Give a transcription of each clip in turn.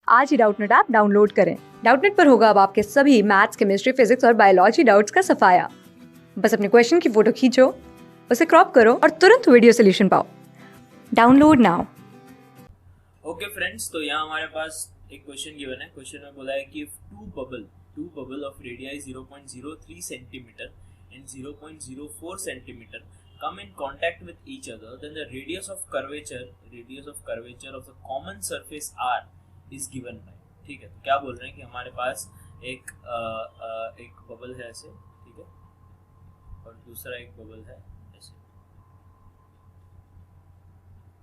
आज ही Doubtnut app download करें। Doubtnut पर होगा अब आपके सभी मैथ्स, केमिस्ट्री, फिजिक्स और बायोलॉजी डाउट्स का सफाया। बस अपने क्वेश्चन की फोटो खींचो, उसे क्रॉप करो और तुरंत वीडियो सोल्यूशन पाओ। Download now. ओके फ्रेंड्स, तो यहाँ हमारे पास एक क्वेश्चन गिवन है। क्वेश्चन में बोला है कि if two bubble of radii 0.03 centimetre and 0.04 centimetre come in contact with each other, then the radius of curvature of the common surface R is given by। ठीक है, तो क्या बोल रहे हैं कि हमारे पास एक बबल है ऐसे, ठीक है, और दूसरा एक बबल है ऐसे।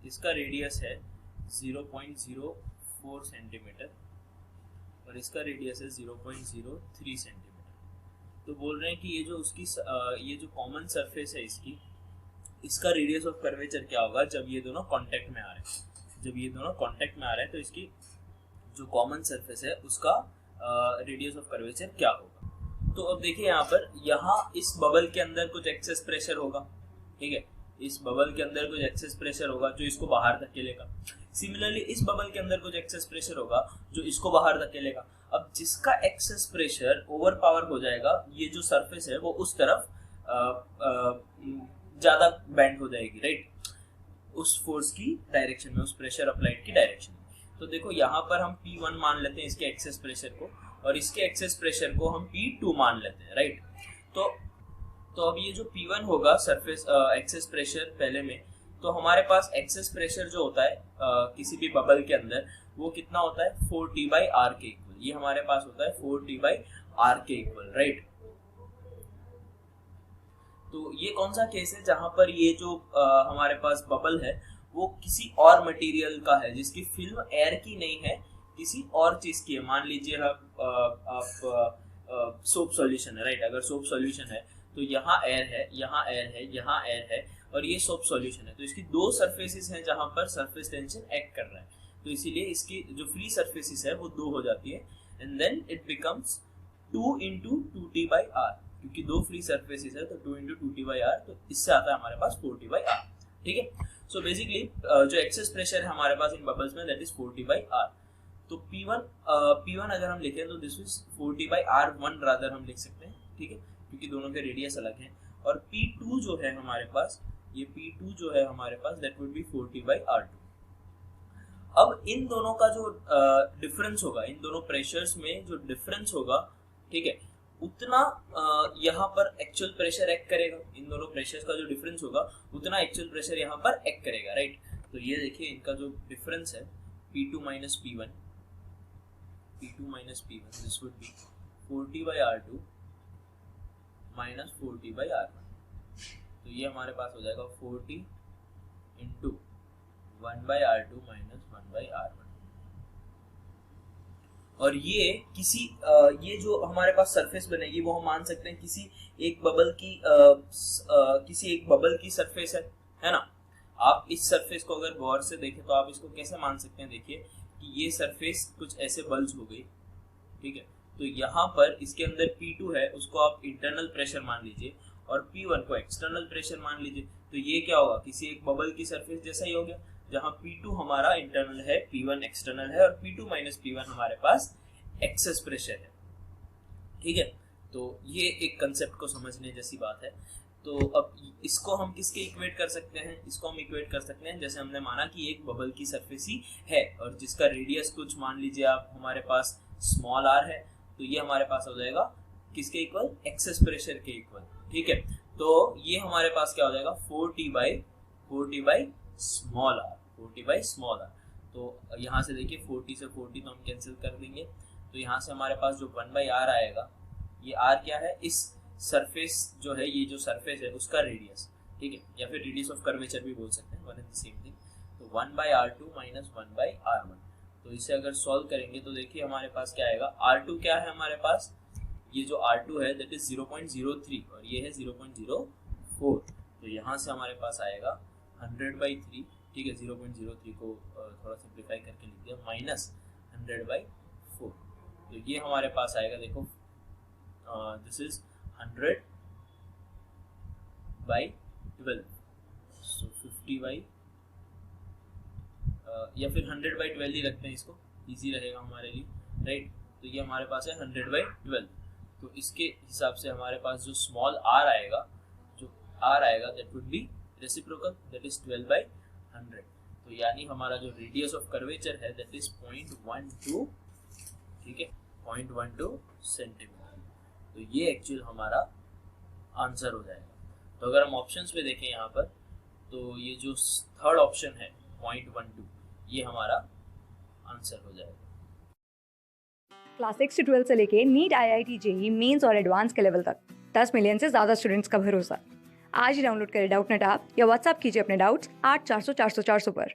इसका रेडियस है 0.04 सेंटीमीटर और इसका रेडियस है 0.03 सेंटीमीटर। तो बोल रहे हैं कि ये जो कॉमन सरफेस है इसका रेडियस ऑफ कर्वेचर क्या होगा जब ये दोनों कांटेक्ट में आ रहे हैं। जब ये दोनों कांटेक्ट में आ रहे हैं तो इसकी जो कॉमन सरफेस है उसका रेडियस ऑफ कर्वेचर क्या होगा। तो अब देखिए यहाँ इस बबल के अंदर कुछ एक्सेस प्रेशर होगा, ठीक है, इस बबल के अंदर कुछ एक्सेस प्रेशर होगा जो इसको बाहर धकेलेगा। सिमिलरली इस बबल के अंदर कुछ एक्सेस प्रेशर होगा जो इसको बाहर धकेलेगा। अब जिसका एक्सेस प्रेशर ओवर पावर हो जाएगा, ये जो सरफेस है वो उस तरफ ज्यादा बेंड हो जाएगी, राइट, उस फोर्स की डायरेक्शन में, उस प्रेशर अप्लाइड की डायरेक्शन में। तो देखो यहाँ पर हम P1 मान लेते हैं इसके एक्सेस प्रेशर को, और इसके एक्सेस प्रेशर को हम P2 मान लेते हैं, राइट। तो अब ये जो P1 होगा सरफेस एक्सेस प्रेशर पहले में, तो हमारे पास एक्सेस प्रेशर जो होता है किसी भी बबल के अंदर वो कितना होता है 4T/R के इक्वल। ये हमारे पास होता है 4T/R के इक्वल, राइट। तो ये कौन सा केस है जहां पर ये जो हमारे पास बबल है वो किसी और मटेरियल का है जिसकी फिल्म एयर की नहीं है, किसी और चीज की है। मान लीजिए आप सोप सॉल्यूशन है, राइट। अगर सोप सॉल्यूशन है तो यहाँ एयर है, यहाँ एयर है, यहाँ एयर है, और ये सोप सॉल्यूशन है। तो इसकी दो सरफेसेस हैं जहां पर सरफेस टेंशन एक्ट कर रहा है, तो इसीलिए इसकी जो फ्री सरफेसेस है वो 2 हो जाती है, and then it becomes 2 × 2T/R, क्योंकि दो फ्री सरफेसेस है तो 2 × 2T/R, तो इससे आता है हमारे पास 4T/R, ठीक है। सो बेसिकली जो एक्सेस प्रेशर है हमारे पास इन बबल्स में दैट इज 4T/R। तो P1 अगर हम लिखें तो दिस इज 4T/R1 रादर हम लिख सकते हैं, ठीक है, क्योंकि दोनों के रेडियस अलग हैं। और P2 जो है हमारे पास, ये P2 जो है हमारे पास दैट वुड बी 4T/R2। अब इन दोनों का जो डिफरेंस होगा, इन दोनों प्रेशर्स में जो डिफरेंस होगा, ठीक है, उतना यहाँ पर एक्चुअल प्रेशर एक्ट करेगा। इन दोनों प्रेशर्स का जो डिफरेंस होगा उतना एक्चुअल प्रेशर यहाँ पर एक्ट करेगा, राइट। तो ये देखिए इनका जो डिफरेंस है P2 - P1, this would be 4T/R2 - 4T/R1। तो ये हमारे पास हो जाएगा 4T × 1/R2 - 1/R1। और ये जो हमारे पास सरफेस बनेगी वो हम मान सकते हैं किसी एक बबल की सरफेस है ना। आप इस सरफेस को अगर गौर से देखें तो आप इसको कैसे मान सकते हैं, देखिए कि ये सरफेस कुछ ऐसे बल्ज हो गई, ठीक है। तो यहाँ पर इसके अंदर P2 है, उसको आप इंटरनल प्रेशर मान लीजिए, और P1 को एक्सटर्नल प्रेशर मान लीजिए। तो ये क्या होगा, किसी एक बबल की सरफेस जैसा ही हो गया, जहां P2 हमारा इंटरनल है, P1 एक्सटर्नल है, और P2 - P1 हमारे पास एक्सेस प्रेशर है, ठीक है। तो ये एक कंसेप्ट को समझने जैसी बात है। तो अब इसको हम किसके इक्वेट कर सकते हैं, इसको हम इक्वेट कर सकते हैं जैसे हमने माना कि एक बबल की सरफेस ही है और जिसका रेडियस कुछ मान लीजिए आप हमारे पास स्मॉल r है, तो ये हमारे पास हो जाएगा किसके इक्वल, एक्सेस प्रेशर के इक्वल, ठीक है। तो ये हमारे पास क्या हो जाएगा 4T/स्मॉल r। तो यहाँ से देखिए 40 से 40 तो हम कैंसिल कर देंगे, तो यहाँ से हमारे पास जो 1/R आएगा, ये R क्या है, इस सरफेस जो है, ये जो सरफेस है उसका रेडियस, ठीक है, या फिर रेडियस ऑफ कर्वेचर भी बोल सकते हैं, one and the same thing. तो 1/R2 - 1/R1। तो इसे अगर सॉल्व करेंगे तो देखिए हमारे पास क्या आएगा, R2 क्या है हमारे पास, ये जो R2 है दैट इज 0.03 और ये है 0.04। तो यहाँ से हमारे पास आएगा 100/3, ठीक है, 0.03 को थोड़ा सिंप्लीफाई करके लिख दिया, -100/4। तो ये हमारे पास आएगा, देखो दिस इज 100/12, सो 50 या फिर 100/12 ही रखते हैं इसको, इजी रहेगा हमारे लिए, राइट। तो ये हमारे पास है 100/12, तो इसके हिसाब से हमारे पास जो स्मॉल r आएगा, that would be reciprocal, that is 12/100। तो यानी हमारा जो रेडियस ऑफ कर्वेचर है दैट इज 0.12, ठीक है, 0.12 सेंटीमीटर। तो ये एक्चुअल हमारा आंसर हो जाएगा। तो अगर हम ऑप्शंस में देखें यहाँ पर, तो ये जो थर्ड ऑप्शन है 0.12, ये हमारा आंसर हो जाएगा। क्लास 6 से 12 से लेके नीट, IIT, JEE मेंस और एडवांस के लेवल तक 10 मिलियन से ज़्यादा स्टूडेंट्स का भरोसा। आज ही डाउनलोड करें डाउटनेट ऐप या व्हाट्सएप कीजिए अपने डाउट्स 8400 400 400 पर।